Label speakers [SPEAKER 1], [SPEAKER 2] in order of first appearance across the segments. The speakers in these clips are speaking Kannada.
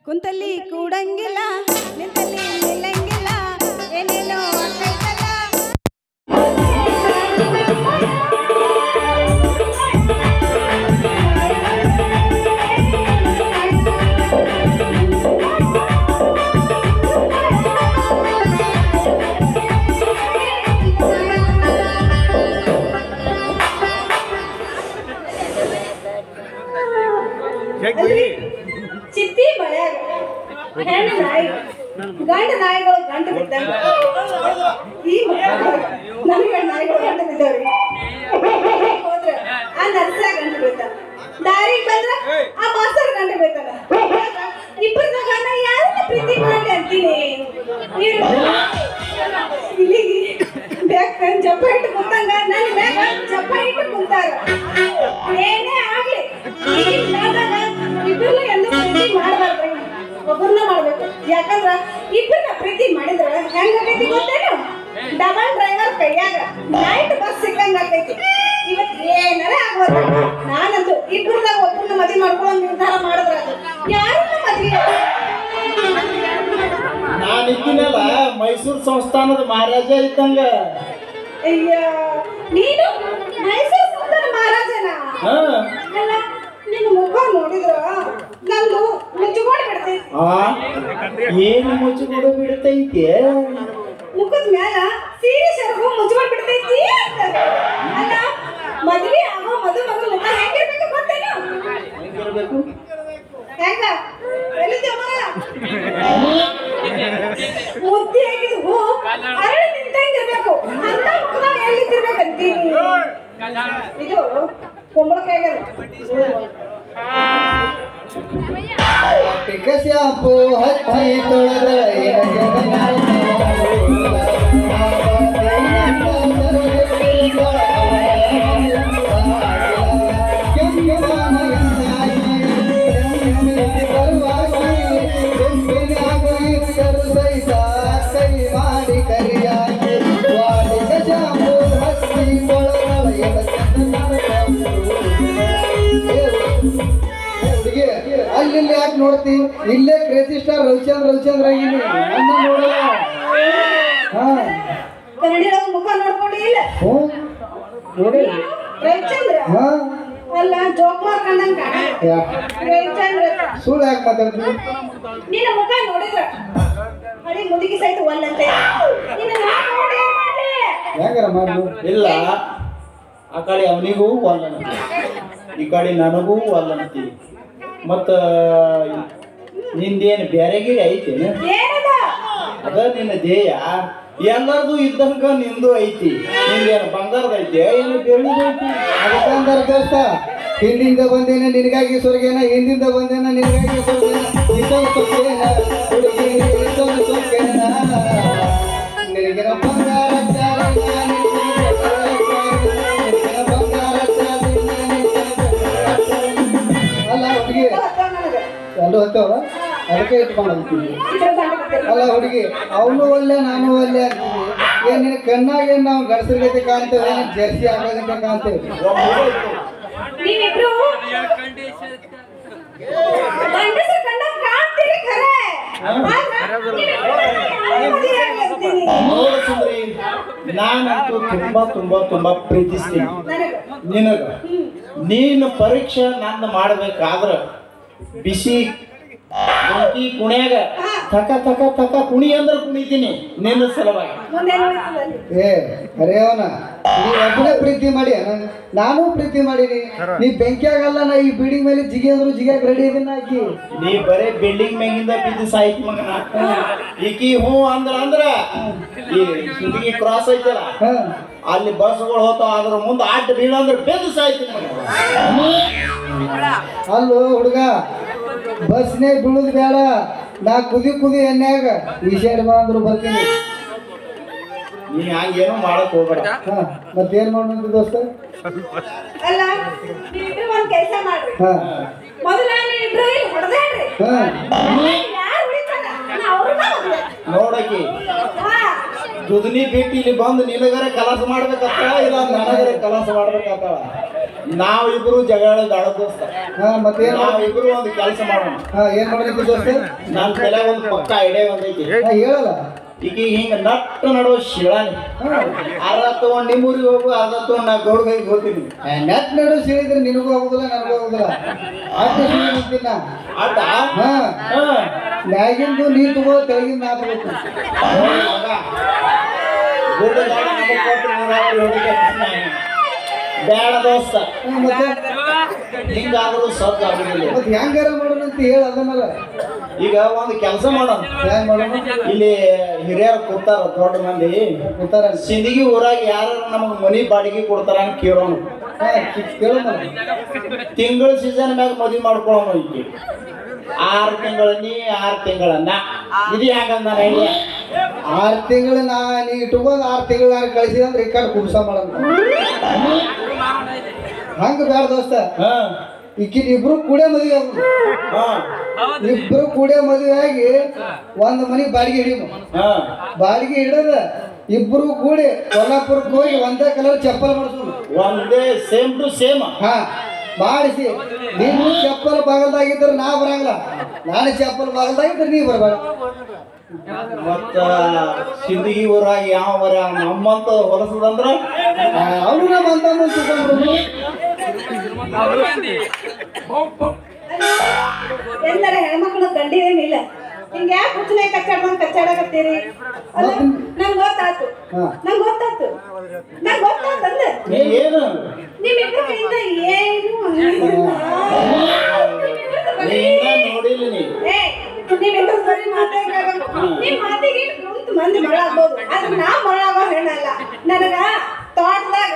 [SPEAKER 1] ಕುಂತಲ್ಲಿ ಕೂಡಂಗಿಲ್ಲ ನಿಂತಲ್ಲಿ ನಿಲ್ಲಂಗಿಲ್ಲ ಏನೇನೋ ಆಗ್ತೈತಲ್ಲ.
[SPEAKER 2] ಚಿತ್ತಿ ಮಳ್ಯಾಗ ಹೆಣ್ಣು ನಾಯಿ ಗಂಡ ನಾಯಿಗಳು ಗಂಟು ಬಿದ್ದಂಗ ಈ ನಮಗೆ ನಾಯಿಗಳು ಗಂಟು ಬಿದ್ದಾವ್ರಿ. ಹೋದ್ರ ಆ ನರ್ಸ ಗಂಟು ಬೀಳ್ತಾನ, ದಾರಿಗೆ ಬಂದ್ರ ಆ ಮಾಸ್ತರ್ ಗಂಟು ಬೀಳ್ತಾನ. ಇಬ್ಬರನ್ನ ಗಂಡ ಯಾರನ್ನ ಪ್ರೀತಿ ಮಾಡಿ ಅಂತೀನಿ. ಇಲ್ಲಿಗೆ ಬ್ಯಾಕ್ ಜಪ್ಪ ಇಟ್ಟು ಕುಂತಂಗ ನನ್ನ ಬ್ಯಾಗ್ ಜಪ್ಪ ಇಟ್ಟು ಕುಂತಾರ. ಏನೇ ಆಗ್ಲಿ ಇಬ್ಬರನ್ನ ಎಂದು ಪ್ರೀತಿ ಮಾಡಬಾರ್ದ್ರಿ, ಒಬ್ಬರನ್ನ ಮಾಡ್ಬೇಕು. ಯಾಕಂದ್ರ ಇಬ್ಬರನ್ನ ಪ್ರೀತಿ ಮಾಡಿದ್ರ ಹೆಂಗಾಗೈತಿ ಗೊತ್ತೇನು? ಡಬಲ್ ಡ್ರೈವರ್ ಕೈಯಾಗ ನೈಟ್ ಬಸ್ ಸಿಕ್ಕಂಗ ಆಗ್ತೈತಿ. ಇವತ್ತು ಏನಾರ ಆಗ್ಬೋದು. ನಾನಂತೂ ಇಬ್ಬರದಾಗ ಒಬ್ಬರನ್ನ ಮದುವೆ ಮಾಡ್ಕೊಳ್ಳೋ ನಿರ್ಧಾರ ಮಾಡಿದ್ರ ಯಾರನ್ನ ಮದುವೆ
[SPEAKER 3] ನಾನಿಕ್ಕಿನಲ್ಲ ಮೈಸೂರು ಸಂಸ್ಥಾನದ ಮಹಾರಾಜ ಇದ್ದಂಗ.
[SPEAKER 2] ಅಯ್ಯ ನೀನು ಮೈಸೂರು ಸಂಸ್ಥಾನ ಮಹಾರಾಜನ? ಅಲ್ಲ ನಿನ್ನ ಮುಖ ನೋಡಿದ್ರ ನಂದು ಮುಚ್ಚುಗೋಡು ಬಿಡ್ತೈತಿ.
[SPEAKER 3] ಏನು ಮುಚ್ಚುಗೋಡು ಬಿಡ್ತೈತಿ?
[SPEAKER 2] ಮುಖದ ಮ್ಯಾಲ ಸೀರೆ ಸೆರಗು ಮುಚ್ಚುಗೋಡು ಬಿಡ್ತೈತಿ ಅಂತಾರೆ. ಅಲ್ಲ ಮದುವೆ ಆಗೋ ಮಗನ ಮುಖ ಹೆಂಗಿರ್ಬೇಕು ಗೊತ್ತೇನು?
[SPEAKER 3] ಹೆಂಗಿರ್ಬೇಕು?
[SPEAKER 2] ಹೆಂಗ ಎಲ್ಲಿದ್ದೆ ಮಗ? ಮುದ್ದೆ ಆಗಿದ್ದು ಹೂ ಅರಳಿ ನಿಂತಂಗಿರ್ಬೇಕು ಅಂತ ಮುಖದಾಗ ಎಲ್ಲಿದ್ದಿರ್ಬೇಕಂತೀನಿ. ಇದು ಕುಂಬಳಕಾಯಿ
[SPEAKER 3] ಶಾಂಪು ಹಚ್ಚಿ ತೊಳೆದ ಮಾಡಿ ಕರಿಯಾಗಿ ಶಾಂಪು ಹಚ್ಚಿ ಅಲ್ಲಿ ಯಾಕೆ ನೋಡ್ತಿ? ಇಲ್ಲೇ ಕ್ರೇಜಿ ಸ್ಟಾರ್ ರವಿಚಂದ್ರ ಆಗಿನಿ. ನನ್ನ ನೋಡಲ್ಲ.
[SPEAKER 2] ಕನ್ನಡಿ ಮುಖ ನೋಡ್ಕೊಂಡು ಇಲ್ಲ
[SPEAKER 3] ನೋಡಿ
[SPEAKER 2] ರವಿಚಂದ್ರ. ಅಲ್ಲ ಜೋಕ್ ಮಾಡ್ಕೊಂಡಂಗ ರವಿಚಂದ್ರ.
[SPEAKER 3] ಸುಳ್ಳು ಯಾಕೆ ಮಾತಾಡ್ತೀನಿ?
[SPEAKER 2] ನಿನ್ನ ಮುಖ ನೋಡಿದ್ರ ಅಡಿ ಮುದುಕಿ ಸಹಿತ ಒಲ್ಲಂತೆ. ನಿನ್ನ ನೋಡಿ ಏನ್ ಮಾಡ್ಲಿ?
[SPEAKER 3] ಹೆಂಗಾರ ಮಾಡು. ಇಲ್ಲ ಆ ಕಡೆ ಅವನಿಗೂ ಒಲ್ಲನತಿ, ಈ ಕಡೆ ನನಗೂ ಒಲ್ಲನತಿ. ಮತ್ತ ನಿಂದೇನು ಬೇರೆಗಿರಿ ಐತೇನು?
[SPEAKER 2] ಏನದ
[SPEAKER 3] ಅದ ನಿನ್ನ ಧ್ಯೇಯ. ಎಲ್ಲರದು ಇದ್ದಂಗ ನಿಂದು ಐತಿ. ನಿಂದೇನು ಬಂಗಾರದ ಐತಿ ಏನು ಬೆಳ್ಳಿದ ಐತಿ? ಅದಕ್ಕಂದಾರ ದೋಸ್ತ, ಹಿಂದಿಂದ ಬಂದೇನ ನಿನಗಾಗಿ ಸ್ವರ್ಗೇನ, ಹಿಂದಿಂದ ಬಂದೇನ ನಿನಗಾಗಿ ಸ್ವರ್ಗೇನ, ಇದೊಂದು ಸೊಕ್ಕೇನ ಹುಡುಗೇನ, ಇದೊಂದು ಸೊಕ್ಕೇನ ನಿನಗಿನ ಬಂಗಾರ ಅಲ್ಲ ಹುಡುಗಿ ಎರಡು ಹೊತ್ತವ ಅದಕ್ಕೆ ಇಟ್ಕೊಂಡು ಅಲ್ಲ ಹುಡುಗಿ ಅವನು ಒಳ್ಳೆ ನಾನು ಒಳ್ಳೆ ಅಂತೀವಿ. ಏನ್ ನಿನ್ನ ಕಣ್ಣಾಗ ನಾವು ಗಡಸರ ಗತಿ ಕಾಣ್ತೇವೆ, ಜರ್ಸಿ ಆಗೋದಂತೆ ಕಾಣ್ತೇವೆ.
[SPEAKER 2] ನೀವಿಬ್ರು ಗಂಡಸರು ಕಂಡಂಗ ಕಾಣ್ತೀರಿ ಖರೆ.
[SPEAKER 3] ನೋಡು ಸುಂದರಿ, ನಾನಂತೂ ತುಂಬಾ ತುಂಬಾ ತುಂಬಾ ಪ್ರೀತಿಸ್ತೀನಿ ನಿನಗ. ನೀನು ಪರೀಕ್ಷೆ ನಂದು ಮಾಡ್ಬೇಕಾದ್ರ ಬಿಸಿ ಬೆಂಕಿ ಕುಣಿಯಾಗ ತಕ ತಕ ತಕ ಕುಣಿ ಅಂದ್ರೆ ಕುಣಿತೀನಿ ನಿನ್ನ ಸಲುವಾಗಿ. ಏ ಅರೇ ಅವನ ನೀ ಒಬ್ಬನೇ ಪ್ರೀತಿ ಮಾಡಿ ನಾನು ಪ್ರೀತಿ ಮಾಡೀನಿ. ನೀ ಬೆಂಕಿ ಆಗಲ್ಲ, ನಾ ಈ ಬಿಲ್ಡಿಂಗ್ ಮೇಲೆ ಜಿಗಿ ಅಂದ್ರು ಜಿಗಿಯಾಗ ರೆಡಿ ಇದೀನಿ. ಆಕಿ ನೀ ಬರೇ ಬಿಲ್ಡಿಂಗ್ ಮ್ಯಾಗಿಂದ ಬಿದ್ದು ಸಾಯ್ತಿ ಮಗನ. ಈಕಿ ಹ್ಞೂ ಅಂದ್ರ ಈ ಸುಂದಗಿ ಕ್ರಾಸ್ ಐತಲ್ಲ ಅಲ್ಲಿ ಬಸ್ಗಳು ಹೋತಾವ, ಅದ್ರ ಮುಂದೆ ಅಡ್ಡ ಬೀಳ ಅಂದ್ರೆ ಬೆದ್ದು ಸಾಯ್ತಿ ಮಗನ. ಅಲ್ಲೋ ಹುಡುಗ, ಬಸ್ನೇ ಬೀಳುದು ಬೇಡ, ನಾ ಕುದಿ ಎಣ್ಣೆಗ ವಿಷಯ ಬಾ ಅಂದ್ರು ಬರ್ತೀನಿ. ನೀ ಹಂಗೇನೋ ಮಾಡಕ್ ಹೋಗ್ಬೇಡ. ಮತ್ತೇನ್ ಮಾಡೋದು ದೋಸ್ತ?
[SPEAKER 2] ಅಲ್ಲ ನೀವಿಬ್ರು ಒಂದ್ ಕೆಲಸ ಮಾಡ್ರಿ. ಮೊದಲ ನೀವಿಬ್ರು ಹೊಡೆದಾಡ್ರಿ. ಯಾರು ಉಳಿತಾನ ಅವ್ರನ್ನ ಮದುವೆ
[SPEAKER 3] ನೋಡಕಿ ದುದ್ನಿ ಬಿಟ್ಟು ಇಲ್ಲಿ ಬಂದು ನಿನಗರ ಕಲಾಸ ಮಾಡ್ಬೇಕತ್ತ, ಇಲ್ಲ ನನಗರ ಕಲಾಸ ಮಾಡ್ಬೇಕತ್ತ. ನಾವಿಬ್ರು ಜಗಳ ದೋಸ್ತ.
[SPEAKER 4] ಮತ್ತೆ ಏನ್
[SPEAKER 3] ನಾವಿಬ್ರು ಒಂದು ಕೆಲಸ ಮಾಡೋಣ.
[SPEAKER 4] ಏನ್ ಮಾಡಿದ್ವಿ ದೋಸ್ತ?
[SPEAKER 3] ನನ್ನ ತಲೆ ಒಂದು ಪಕ್ಕ ಐಡಿಯಾ ಒಂದೈತಿ.
[SPEAKER 4] ಹೇಳಲ್ಲ
[SPEAKER 3] ಈಗ ಹಿಂಗ ನಟ್ಟು ನಡುವ ಶಿಳಾನಿ ಅರ್ಧ ತಗೊಂಡ್ ನಿಮ್ಮೂರಿಗೆ ಹೋಗು, ಅರ್ಧ ತಗೊಂಡ್ ನಾ ಗೌಡ್ಗೈಗೆ ಹೋಗ್ತೀನಿ.
[SPEAKER 4] ನೆಟ್ ನಡು ಸಿಳಿದ್ರೆ ನಿನಗೂ ಆಗುದಿಲ್ಲ ನನಗೂ ಆಗುದಿಲ್ಲ. ಆಟ ಸಿಳಿನ
[SPEAKER 3] ಆಟ
[SPEAKER 4] ಮ್ಯಾಗಿಂದು ನೀ ತಗೋ, ತೆಳಗಿಂದ ನಾ ತಗೋತೀನಿ.
[SPEAKER 3] ಬೇಡ ದೋಸ್ತ,
[SPEAKER 4] ಮತ್ತೆ
[SPEAKER 3] ಹಿಂಗಾದ್ರೂ ಸದ್ದು ಆಗುದಿಲ್ಲ.
[SPEAKER 4] ಮತ್ತೆ ಹೆಂಗಾರ ಮಾಡೋಣ ಅಂತ ಹೇಳ ಅದನ್ನಲ್ಲ.
[SPEAKER 3] ಈಗ ಒಂದು ಕೆಲಸ ಮಾಡೋಣ.
[SPEAKER 4] ಹೆಂಗ್ ಮಾಡೋಣ?
[SPEAKER 3] ಇಲ್ಲಿ ಹಿರಿಯರು ಕೂತಾರ, ದೊಡ್ಡ ಮಂದಿ
[SPEAKER 4] ಕೂತಾರ.
[SPEAKER 3] ಸಿಂದಗಿ ಊರಾಗ ಯಾರು ನಮಗ್ ಮನಿ ಬಾಡಿಗೆ ಕೊಡ್ತಾರ ಅಂತ ಕೇಳೋಣ.
[SPEAKER 4] ಕೇಳೋಣ.
[SPEAKER 3] ತಿಂಗಳ ಸೀಸನ್ ಮ್ಯಾಗ ಮದ್ವಿ ಮಾಡ್ಕೊಳ್ಳೋಣ. ಈಗ 6 ತಿಂಗಳ ನೀ 6 ತಿಂಗಳ ನಾ, ಇದು ಹೆಂಗಂದ ನಾನು ಐಡಿಯಾ.
[SPEAKER 4] 6 ತಿಂಗಳು ನೀ ಇಟ್ಕೊಂಡು 6 ತಿಂಗಳು ನಾನು ಕಳಿಸಿದ ಅಂದ್ರೆ ಈ ಕಡೆ ಕುಬ್ಸ ಮಾಡೋಣ. ಹಂಗ ಬೇಡ ದೋಸ್ತ. ಈಕಿನ ಇಬ್ರು ಕೂಡೇ ಮದುವೆ ಆಗುದು. ಇಬ್ರು ಕೂಡೇ ಮದುವೆ ಆಗಿ ಒಂದು ಮನಿ ಬಾಡಿಗೆ ಹಿಡಿಮ. ಬಾಡಿಗೆ ಹಿಡದ ಇಬ್ರು ಕೂಡಿ ಕೊಲ್ಲಾಪುರಕ್ಕೆ ಹೋಗಿ ಒಂದೇ ಕಲರ್ ಚಪ್ಪಲ್ ಮಾಡಿಸೋದು.
[SPEAKER 3] ಒಂದೇ ಸೇಮ್ ಟು ಸೇಮ್
[SPEAKER 4] ಮಾಡಿಸಿ. ನೀನು ಚಪ್ಪಲ್ ಬಾಗಲ್ದಾಗಿದ್ರೆ ನಾ ಬರಂಗಿಲ್ಲ, ನಾನು ಚಪ್ಪಲ್ ಬಾಗಲ್ದಾಗಿದ್ರೆ ನೀ ಬರಬೇಡ.
[SPEAKER 3] ಮತ್ತ ಸಿಂದಗಿ ಊರಾಗ ಯಾವ ಬರ ನಮ್ಮಂತ ಹೊಲಸದಂದ್ರ
[SPEAKER 4] ಅವನು ನಮ್ಮ ಅಂತ
[SPEAKER 2] ಎಂದರೆ ಹೆಣ್ಮಕ್ಳು ಗಂಡಿರೇನಿಲ್ಲ. ಹಿಂಗ ಯಾಕೆ ಹುಚ್ಚನೆ ಕಚ್ಚಾಡಕತ್ತೀರಿ? ನಂಗೆ ಗೊತ್ತಾತು ಅಂದೆ.
[SPEAKER 3] ಏನು
[SPEAKER 2] ನಿಮ್ಮಿಬ್ಬರ ಕೈಯಿಂದ ಏನು
[SPEAKER 3] ನೋಡಿಲ್ಲ ನೀ.
[SPEAKER 2] ನಿಮ್ಮಿಬ್ಬರು ಬರೀ ಮಾತೇ ಕೇಳಬೇಕು. ನಿಮ್ ಮಾತಿಗೆ ಕುಂತು ಮಂದಿ ಮಗಳಾಗ್ಬೋದು, ಆದ್ರೆ ನಾ ಮಗಳಾಗೋ ಹೆಣ್ಣಲ್ಲ. ನನಗ ತೋಟದಾಗ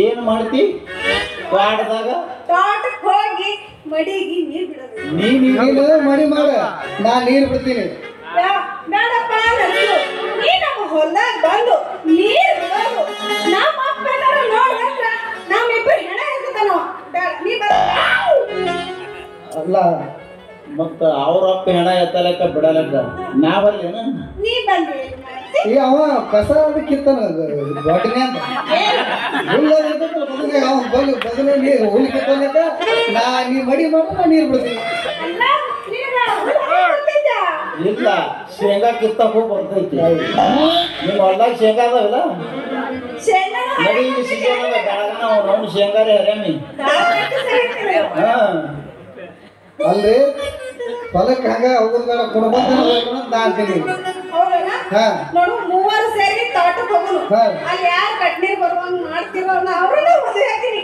[SPEAKER 3] ಏನ್ ಮಾಡ್ತಿ? ತೋಟದಾಗ
[SPEAKER 2] ತೋಟಕ್ಕೆ ಹೋಗಿ ಮಡಿಗೆ ನೀರ್ ಬಿಡೋದು.
[SPEAKER 4] ನೀನು ಮಡಿ ಮಾಡ, ನಾ ನೀರು ಬಿಡ್ತೀನಿ.
[SPEAKER 2] ಬೇಡಪ್ಪ, ನೀ ನಮ್ಮ ಹೊಲ್ದಾಗ ಬಂದು ನೀರ್ ಬಿಡೋದು. ನಮ್ಮ ಅಪ್ಪ ಏನಾರ ನೋಡ್ದಂದ್ರ ನಮ್ಮಿಬ್ಬರು ಹೆಣ ಇರ್ತಾನೋ. ಬೇಡ, ನೀ ಬರ.
[SPEAKER 4] ಅಲ್ಲ
[SPEAKER 3] ಮತ್ತ ಅವ್ರ ಅಪ್ಪ ಹೆಣ ಎತ್ತಲಕ್ಕ ಬಿಡಲಕ್ಕ ನಾ ಬರ್ಲೇನ?
[SPEAKER 2] ನೀ ಬಂದಿ
[SPEAKER 4] ಈ ಅವ ಕಸ ಅದಕ್ಕಿತ್ತಾನ ಬಾಟಿನೇ ಅಂತ ಹುಲ್ಲ ಅವನು ಬಂದು ಬದಲು ನೀರು ಹುಲ್ ಕಿತ್ತಲಕ್ಕ ನೀ ಮಡಿ ಮಾಡ, ನಾ ನೀರು ಬಿಡ್ತೀನಿ.
[SPEAKER 3] ಇಲ್ಲ, ಶೇಂಗಾ ಕಿತ್ತಕ್ ಹೋಗಿ ಬರ್ತೈತಿ. ನಿಮ್ ಹೊಲ್ದಾಗ ಶೇಂಗಾ ಅದಾವಲ್ಲ, ನಡಿ ಈಗ ಸಿಗೋಣ. ಬೆಳಗನ ಅವ್ನು ಶೇಂಗಾರಿ ಹರೇಮಿ.
[SPEAKER 4] ಅಲ್ರಿ ಹೊಲಕ್ಕೆ ಹಂಗ ಹೋಗುದ್ ಬೇಡ, ಕುಡ್ಕೊಂತ ನಾ ಅಂತೀನಿ.
[SPEAKER 2] ನೋಡು, 3 ಸೇರಿ ತೋಟಕ್ಕೆ ಹೋಗೋಣ. ಅಲ್ಲಿ ಯಾರು ಕಟ್ನೀರ್ ಬರುವಂಗ ಮಾಡ್ತಿರೋ ಅವ್ರನ್ನ ಮದುವೆ ಹಾಕ್ತೀನಿ.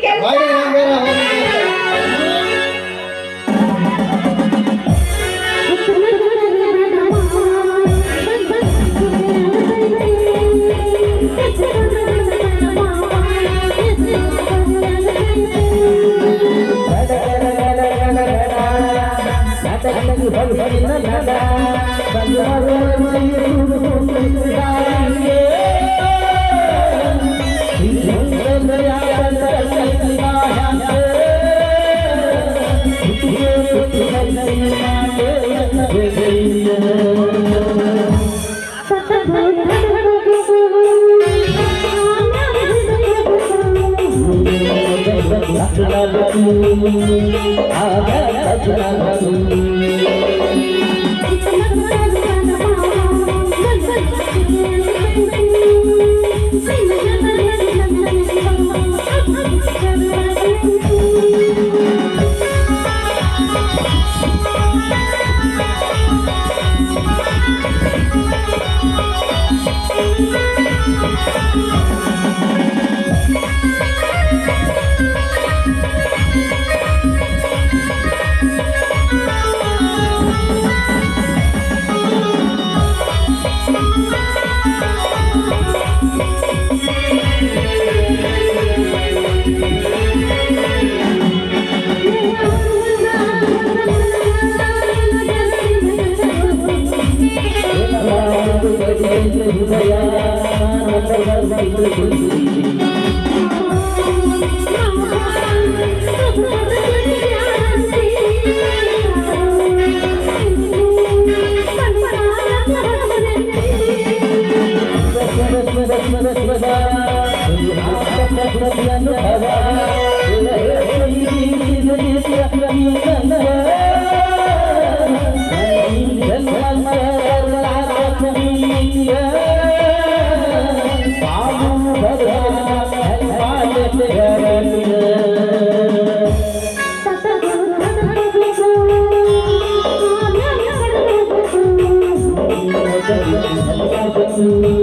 [SPEAKER 5] Thank you.